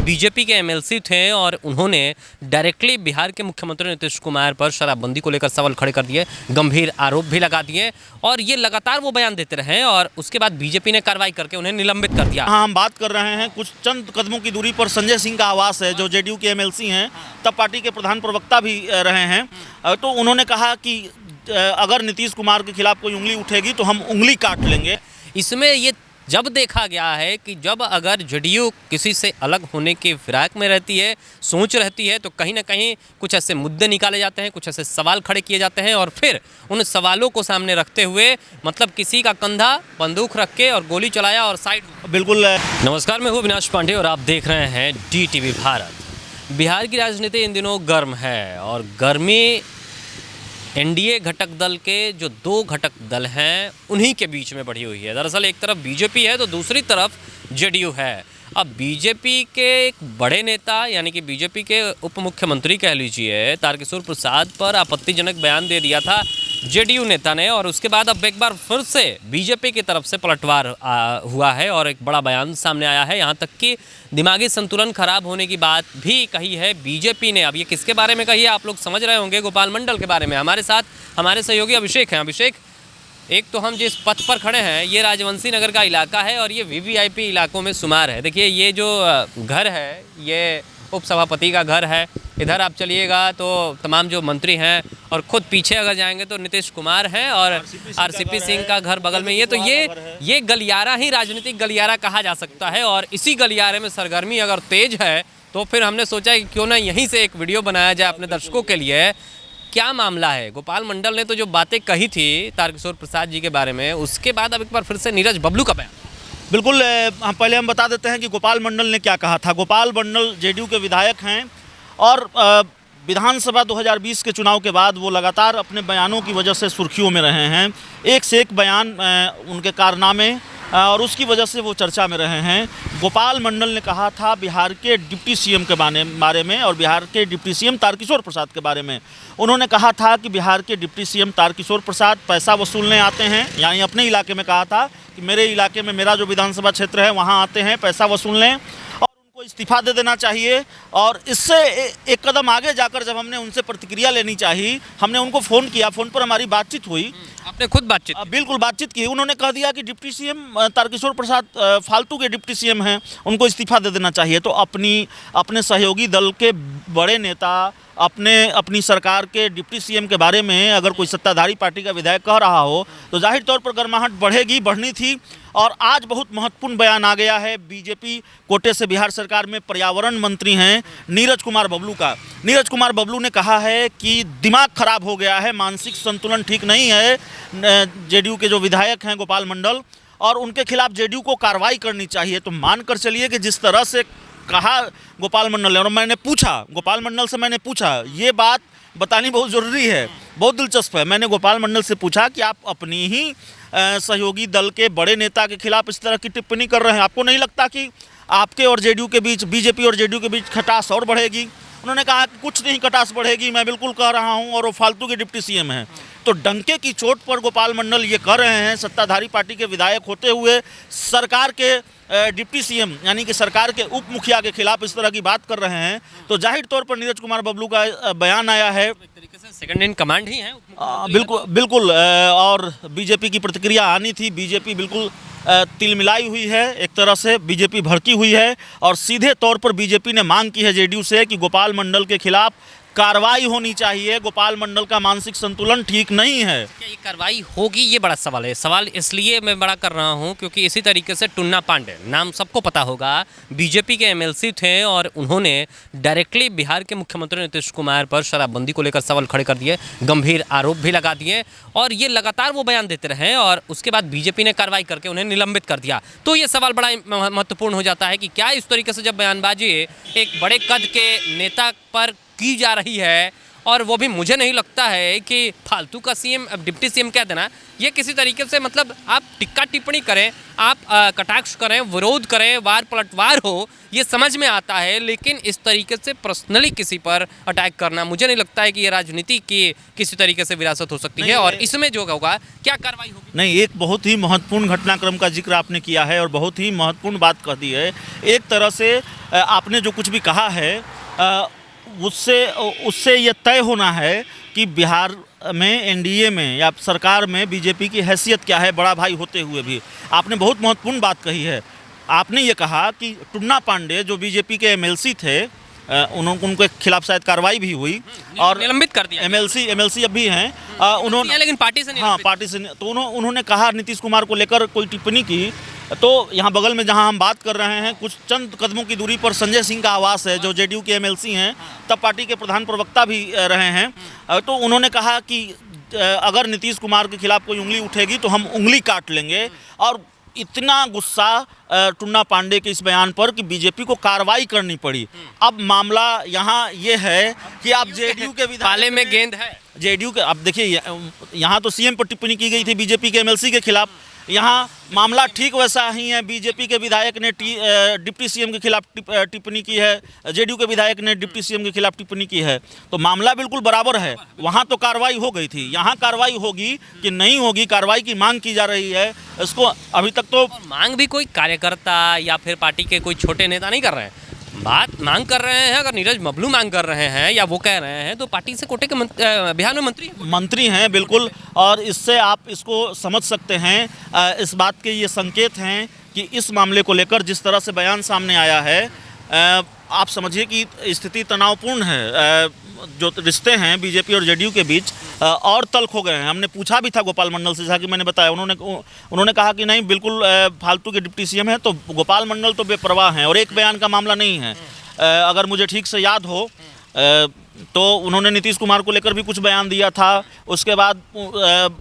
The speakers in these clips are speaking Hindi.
बीजेपी के एमएलसी थे और उन्होंने डायरेक्टली बिहार के मुख्यमंत्री नीतीश कुमार पर शराबबंदी को लेकर सवाल खड़े कर दिए, गंभीर आरोप भी लगा दिए और ये लगातार वो बयान देते रहे और उसके बाद बीजेपी ने कार्रवाई करके उन्हें निलंबित कर दिया। हाँ, हम बात कर रहे हैं कुछ चंद कदमों की दूरी पर संजय सिंह का आवास है, जो जेडीयू के एमएलसी हैं, तब पार्टी के प्रधान प्रवक्ता भी रहे हैं। तो उन्होंने कहा कि अगर नीतीश कुमार के खिलाफ कोई उंगली उठेगी तो हम उंगली काट लेंगे। इसमें ये जब देखा गया है कि जब अगर जेडीयू किसी से अलग होने की फिराक में रहती है, सोच रहती है, तो कहीं ना कहीं कुछ ऐसे मुद्दे निकाले जाते हैं, कुछ ऐसे सवाल खड़े किए जाते हैं और फिर उन सवालों को सामने रखते हुए मतलब किसी का कंधा बंदूक रख के और गोली चलाया और साइड। बिल्कुल। नमस्कार, मैं हूँ अविनाश पांडे और आप देख रहे हैं DTV भारत। बिहार की राजनीति इन दिनों गर्म है और गर्मी एनडीए घटक दल के जो दो घटक दल हैं उन्हीं के बीच में बढ़ी हुई है। दरअसल एक तरफ बीजेपी है तो दूसरी तरफ जेडीयू है। अब बीजेपी के एक बड़े नेता यानी कि बीजेपी के उप मुख्यमंत्री कह लीजिए तारकिशोर प्रसाद पर आपत्तिजनक बयान दे दिया था जेडीयू नेता ने और उसके बाद अब एक बार फिर से बीजेपी की तरफ से पलटवार हुआ है और एक बड़ा बयान सामने आया है। यहाँ तक कि दिमागी संतुलन खराब होने की बात भी कही है बीजेपी ने। अब ये किसके बारे में कही है आप लोग समझ रहे होंगे, गोपाल मंडल के बारे में। हमारे साथ हमारे सहयोगी अभिषेक हैं। अभिषेक, एक तो हम जिस पथ पर खड़े हैं ये राजवंशी नगर का इलाका है और ये वीवीआईपी इलाकों में शुमार है। देखिए ये जो घर है ये उपसभापति का घर है। इधर आप चलिएगा तो तमाम जो मंत्री हैं और खुद पीछे अगर जाएंगे तो नीतीश कुमार हैं और आरसीपी सिंह का घर बगल में। ये तो ये गलियारा ही राजनीतिक गलियारा कहा जा सकता है और इसी गलियारे में सरगर्मी अगर तेज है तो फिर हमने सोचा कि क्यों ना यहीं से एक वीडियो बनाया जाए अपने दर्शकों के लिए। क्या मामला है? गोपाल मंडल ने तो जो बातें कही थी तारकिशोर प्रसाद जी के बारे में, उसके बाद अब एक बार फिर से नीरज बबलू का बयान। बिल्कुल, पहले हम बता देते हैं कि गोपाल मंडल ने क्या कहा था। गोपाल मंडल जेडीयू के विधायक हैं और विधानसभा 2020 के चुनाव के बाद वो लगातार अपने बयानों की वजह से सुर्खियों में रहे हैं। एक से एक बयान उनके कारनामे और उसकी वजह से वो चर्चा में रहे हैं। गोपाल मंडल ने कहा था बिहार के डिप्टी सीएम के बारे में और बिहार के डिप्टी सीएम तारकिशोर प्रसाद के बारे में। उन्होंने कहा था कि बिहार के डिप्टी सीएम तारकिशोर प्रसाद पैसा वसूलने आते हैं, यानी अपने इलाके में कहा था कि मेरे इलाके में मेरा जो विधानसभा क्षेत्र है वहाँ आते हैं पैसा वसूलने और उनको इस्तीफा दे देना चाहिए। और इससे एक कदम आगे जाकर जब हमने उनसे प्रतिक्रिया लेनी चाहिए, हमने उनको फ़ोन किया, फ़ोन पर हमारी बातचीत हुई। आपने खुद बातचीत? बिल्कुल बातचीत की। उन्होंने कह दिया कि डिप्टी सीएम तारकिशोर प्रसाद फालतू के डिप्टी सीएम हैं, उनको इस्तीफा दे देना चाहिए। तो अपने सहयोगी दल के बड़े नेता अपनी सरकार के डिप्टी सीएम के बारे में अगर कोई सत्ताधारी पार्टी का विधायक कह रहा हो तो जाहिर तौर पर गर्माहट बढ़नी थी। और आज बहुत महत्वपूर्ण बयान आ गया है बीजेपी कोटे से बिहार सरकार में पर्यावरण मंत्री हैं नीरज कुमार बबलू का। नीरज कुमार बबलू ने कहा है कि दिमाग खराब हो गया है, मानसिक संतुलन ठीक नहीं है जेडीयू के जो विधायक हैं गोपाल मंडल, और उनके खिलाफ जेडीयू को कार्रवाई करनी चाहिए। तो मानकर चलिए कि जिस तरह से कहा गोपाल मंडल ने, और मैंने पूछा गोपाल मंडल से, मैंने पूछा, ये बात बतानी बहुत ज़रूरी है, बहुत दिलचस्प है। मैंने गोपाल मंडल से पूछा कि आप अपनी ही सहयोगी दल के बड़े नेता के खिलाफ इस तरह की टिप्पणी कर रहे हैं, आपको नहीं लगता कि आपके और जेडीयू के बीच, बीजेपी और जेडीयू के बीच खटास और बढ़ेगी? उन्होंने कहा कि कुछ नहीं खटास बढ़ेगी, मैं बिल्कुल कह रहा हूं और वो फालतू के डिप्टी सीएम हैं। तो डंके की चोट पर गोपाल मंडल ये कर रहे हैं, सत्ताधारी पार्टी के विधायक होते हुए सरकार के डिप्टी सीएम यानी कि सरकार के उप मुखिया के खिलाफ इस तरह की बात कर रहे हैं। तो जाहिर तौर पर नीरज कुमार बबलू का बयान आया है, एक तरीके से सेकंड इन कमांड ही है। बिल्कुल और बीजेपी की प्रतिक्रिया आनी थी। बीजेपी बिल्कुल तिलमिलाई हुई है, एक तरह से बीजेपी भड़की हुई है और सीधे तौर पर बीजेपी ने मांग की है जेडीयू से कि गोपाल मंडल के खिलाफ कार्रवाई होनी चाहिए। गोपाल मंडल का मानसिक संतुलन ठीक नहीं है। क्या ये कार्रवाई होगी, ये बड़ा सवाल है। सवाल इसलिए मैं बड़ा कर रहा हूं क्योंकि इसी तरीके से टुन्ना पांडे, नाम सबको पता होगा, बीजेपी के एमएलसी थे और उन्होंने डायरेक्टली बिहार के मुख्यमंत्री नीतीश कुमार पर शराबबंदी को लेकर सवाल खड़े कर दिए, गंभीर आरोप भी लगा दिए और ये लगातार वो बयान देते रहे और उसके बाद बीजेपी ने कार्रवाई करके उन्हें निलंबित कर दिया। तो ये सवाल बड़ा महत्वपूर्ण हो जाता है कि क्या इस तरीके से जब बयानबाजी एक बड़े कद के नेता पर की जा रही है और वो भी मुझे नहीं लगता है कि फालतू का सीएम, डिप्टी सीएम कह देना, ये किसी तरीके से मतलब आप टिक्का टिप्पणी करें, आप कटाक्ष करें, विरोध करें, वार पलटवार हो, ये समझ में आता है। लेकिन इस तरीके से पर्सनली किसी पर अटैक करना, मुझे नहीं लगता है कि ये राजनीति की किसी तरीके से विरासत हो सकती है। और इसमें जो होगा क्या कार्रवाई होगी? नहीं, एक बहुत ही महत्वपूर्ण घटनाक्रम का जिक्र आपने किया है और बहुत ही महत्वपूर्ण बात कह दी है। एक तरह से आपने जो कुछ भी कहा है उससे उससे ये तय होना है कि बिहार में एनडीए में या सरकार में बीजेपी की हैसियत क्या है, बड़ा भाई होते हुए भी। आपने बहुत महत्वपूर्ण बात कही है। आपने ये कहा कि टुन्ना पांडे जो बीजेपी के एमएलसी थे, उनके खिलाफ शायद कार्रवाई भी हुई और निलंबित कर दिया। एमएलसी अब भी हैं। उन्होंने लेकिन पार्टी से हाँ पार्टी से तो उन्होंने कहा नीतीश कुमार को लेकर कोई टिप्पणी की। तो यहाँ बगल में जहाँ हम बात कर रहे हैं, कुछ चंद कदमों की दूरी पर संजय सिंह का आवास है, जो जेडीयू के एमएलसी हैं, तब पार्टी के प्रधान प्रवक्ता भी रहे हैं। तो उन्होंने कहा कि अगर नीतीश कुमार के खिलाफ कोई उंगली उठेगी तो हम उंगली काट लेंगे। और इतना गुस्सा टुन्ना पांडे के इस बयान पर कि बीजेपी को कार्रवाई करनी पड़ी। अब मामला यहाँ ये है कि आप जेडीयू के विधायक पाले में गेंद है जेडीयू के। अब देखिए यहाँ तो सीएम पर टिप्पणी की गई थी बीजेपी के एमएलसी के खिलाफ, यहाँ मामला ठीक वैसा ही है। बीजेपी के विधायक ने डिप्टी सीएम के खिलाफ टिप्पणी की है, जेडीयू के विधायक ने डिप्टी सीएम के खिलाफ टिप्पणी की है। तो मामला बिल्कुल बराबर है। वहाँ तो कार्रवाई हो गई थी, यहाँ कार्रवाई होगी कि नहीं होगी, कार्रवाई की मांग की जा रही है। इसको अभी तक तो मांग भी कोई कार्यकर्ता या फिर पार्टी के कोई छोटे नेता नहीं कर रहे हैं। बात मांग कर रहे हैं, अगर नीरज मबलू मांग कर रहे हैं या वो कह रहे हैं, तो पार्टी से कोटे के बिहार में मंत्री हैं बिल्कुल। और इससे आप इसको समझ सकते हैं, इस बात के ये संकेत हैं कि इस मामले को लेकर जिस तरह से बयान सामने आया है, आप समझिए कि स्थिति तनावपूर्ण है। जो रिश्ते हैं बीजेपी और जेडीयू के बीच और तल्ख हो गए हैं। हमने पूछा भी था गोपाल मंडल से, जैसा कि मैंने बताया, उन्होंने कहा कि नहीं बिल्कुल फालतू के डिप्टी सीएम है। तो गोपाल मंडल तो बेपरवाह हैं और एक बयान का मामला नहीं है। अगर मुझे ठीक से याद हो तो उन्होंने नीतीश कुमार को लेकर भी कुछ बयान दिया था। उसके बाद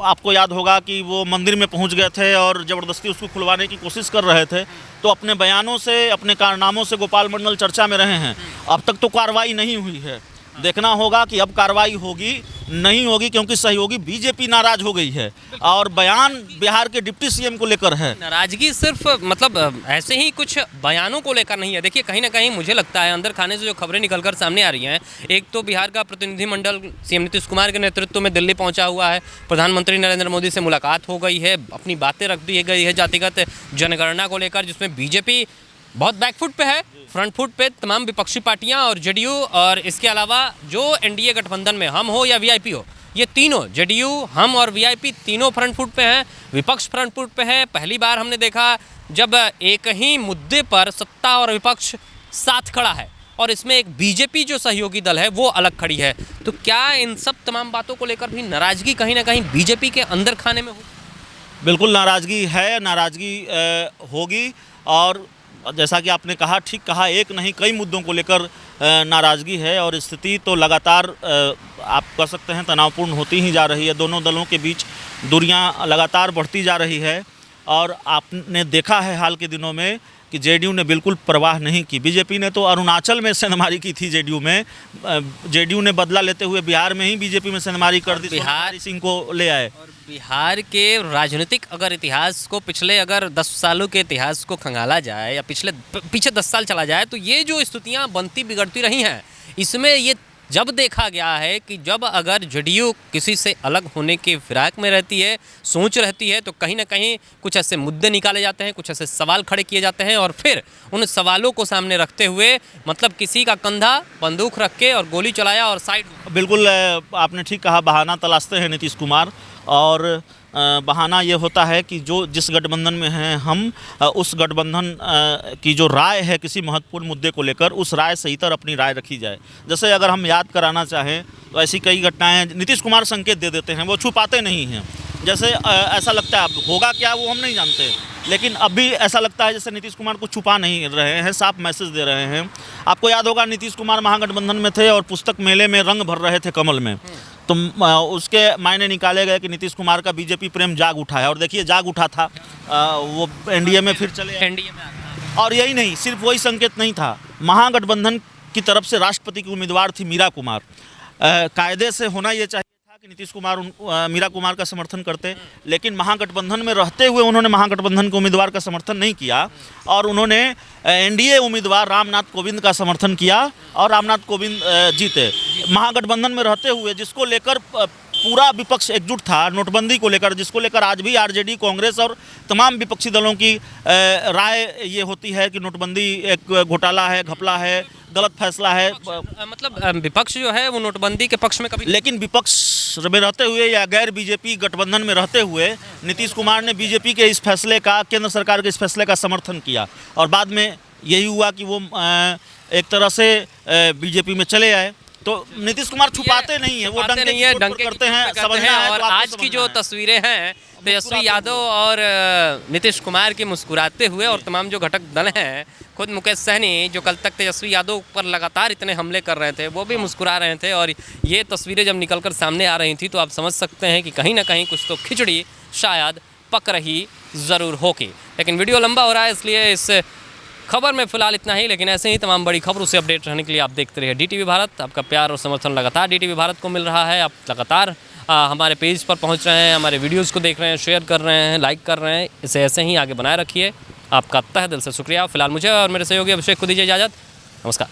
आपको याद होगा कि वो मंदिर में पहुंच गए थे और ज़बरदस्ती उसको खुलवाने की कोशिश कर रहे थे। तो अपने बयानों से, अपने कारनामों से गोपाल मंडल चर्चा में रहे हैं। अब तक तो कार्रवाई नहीं हुई है। देखना होगा कि अब कार्रवाई होगी नहीं होगी, क्योंकि सहयोगी बीजेपी नाराज हो गई है और बयान बिहार के डिप्टी सीएम को लेकर है। नाराजगी सिर्फ मतलब ऐसे ही कुछ बयानों को लेकर नहीं है। देखिए कहीं ना कहीं मुझे लगता है अंदर खाने से जो खबरें निकलकर सामने आ रही हैं, एक तो बिहार का प्रतिनिधिमंडल सीएम नीतीश कुमार के नेतृत्व में दिल्ली पहुंचा हुआ है, प्रधानमंत्री नरेंद्र मोदी से मुलाकात हो गई है, अपनी बातें रख दी गई है जातिगत जनगणना को लेकर, जिसमें बीजेपी बहुत बैकफुट पे है, फ्रंट फुट पे तमाम विपक्षी पार्टियां और जेडीयू, और इसके अलावा जो एनडीए गठबंधन में हम हो या वीआईपी हो, ये तीनों जेडीयू, हम और वीआईपी तीनों फ्रंट फुट पे हैं, विपक्ष फ्रंट फुट पे है। पहली बार हमने देखा जब एक ही मुद्दे पर सत्ता और विपक्ष साथ खड़ा है, और इसमें एक बीजेपी जो सहयोगी दल है वो अलग खड़ी है। तो क्या इन सब तमाम बातों को लेकर भी नाराजगी कहीं ना कहीं बीजेपी के अंदर खाने में हो? बिल्कुल नाराजगी है, नाराजगी होगी। और जैसा कि आपने कहा, ठीक कहा, एक नहीं कई मुद्दों को लेकर नाराज़गी है और स्थिति तो लगातार आप कह सकते हैं तनावपूर्ण होती ही जा रही है। दोनों दलों के बीच दूरियां लगातार बढ़ती जा रही है। और आपने देखा है हाल के दिनों में कि जेडीयू ने बिल्कुल परवाह नहीं की। बीजेपी ने तो अरुणाचल में सेंधमारी की थी जेडीयू में, जेडीयू ने बदला लेते हुए बिहार में ही बीजेपी में सेंधमारी कर दी, बिहार सिंह को ले आए। और बिहार के राजनीतिक अगर इतिहास को, पिछले अगर 10 सालों के इतिहास को खंगाला जाए या पीछे 10 साल चला जाए, तो ये जो स्थितियाँ बनती बिगड़ती रही हैं, इसमें ये जब देखा गया है कि जब अगर जेडीयू किसी से अलग होने की फिराक में रहती है, सोच रहती है, तो कहीं ना कहीं कुछ ऐसे मुद्दे निकाले जाते हैं, कुछ ऐसे सवाल खड़े किए जाते हैं, और फिर उन सवालों को सामने रखते हुए मतलब किसी का कंधा बंदूक रख के और गोली चलाया और साइड। बिल्कुल आपने ठीक कहा, बहाना तलाशते हैं नीतीश कुमार। और बहाना ये होता है कि जो जिस गठबंधन में हैं हम, उस गठबंधन की जो राय है किसी महत्वपूर्ण मुद्दे को लेकर, उस राय से इतर अपनी राय रखी जाए। जैसे अगर हम याद कराना चाहें तो ऐसी कई घटनाएं नीतीश कुमार संकेत दे देते हैं, वो छुपाते नहीं हैं। जैसे ऐसा लगता है, अब होगा क्या वो हम नहीं जानते, लेकिन अब भी ऐसा लगता है जैसे नीतीश कुमार को छुपा नहीं रहे हैं, साफ मैसेज दे रहे हैं। आपको याद होगा नीतीश कुमार महागठबंधन में थे और पुस्तक मेले में रंग भर रहे थे कमल में, तो उसके मायने निकाले गए कि नीतीश कुमार का बीजेपी प्रेम जाग उठा है। और देखिए जाग उठा था, वो एनडीए में फिर चले एनडीए में। और यही नहीं, सिर्फ वही संकेत नहीं था, महागठबंधन की तरफ से राष्ट्रपति की उम्मीदवार थी मीरा कुमार। कायदे से होना ये चाहिए था कि नीतीश कुमार मीरा कुमार का समर्थन करते, लेकिन महागठबंधन में रहते हुए उन्होंने महागठबंधन के उम्मीदवार का समर्थन नहीं किया और उन्होंने एनडीए उम्मीदवार रामनाथ कोविंद का समर्थन किया और रामनाथ कोविंद जीते। महागठबंधन में रहते हुए, जिसको लेकर पूरा विपक्ष एकजुट था नोटबंदी को लेकर, जिसको लेकर आज भी आरजेडी, कांग्रेस और तमाम विपक्षी दलों की राय ये होती है कि नोटबंदी एक घोटाला है, घपला है, गलत फैसला है। मतलब विपक्ष जो है वो नोटबंदी के पक्ष में कभी लेकिन विपक्ष में रहते हुए या गैर बीजेपी गठबंधन में रहते हुए नीतीश कुमार ने बीजेपी के इस फैसले का, केंद्र सरकार के इस फैसले का समर्थन किया और बाद में यही हुआ कि वो एक तरह से बीजेपी में चले आए। तो नीतीश कुमार छुपाते नहीं है, वो डंके करते हैं समझना है। और आज की जो तस्वीरें हैं तेजस्वी यादव और नीतीश कुमार की मुस्कुराते हुए, और तमाम जो घटक दल हैं, खुद मुकेश सहनी जो कल तक तेजस्वी यादव पर लगातार इतने हमले कर रहे थे वो भी मुस्कुरा रहे थे। और ये तस्वीरें जब निकलकर सामने आ रही थी तो आप समझ सकते हैं कि कहीं ना कहीं कुछ तो खिचड़ी शायद पक रही ज़रूर होगी। लेकिन वीडियो लंबा हो रहा है इसलिए इस खबर में फिलहाल इतना ही। लेकिन ऐसे ही तमाम बड़ी खबरों से अपडेट रहने के लिए आप देखते रहिए DTV भारत। आपका प्यार और समर्थन लगातार DTV भारत को मिल रहा है। आप लगातार हमारे पेज पर पहुंच रहे हैं, हमारे वीडियोस को देख रहे हैं, शेयर कर रहे हैं, लाइक कर रहे हैं। इसे ऐसे ही आगे बनाए रखिए। आपका तहे दिल से शुक्रिया। फिलहाल मुझे और मेरे सहयोगी अभिषेक को दीजिए इजाज़त। नमस्कार।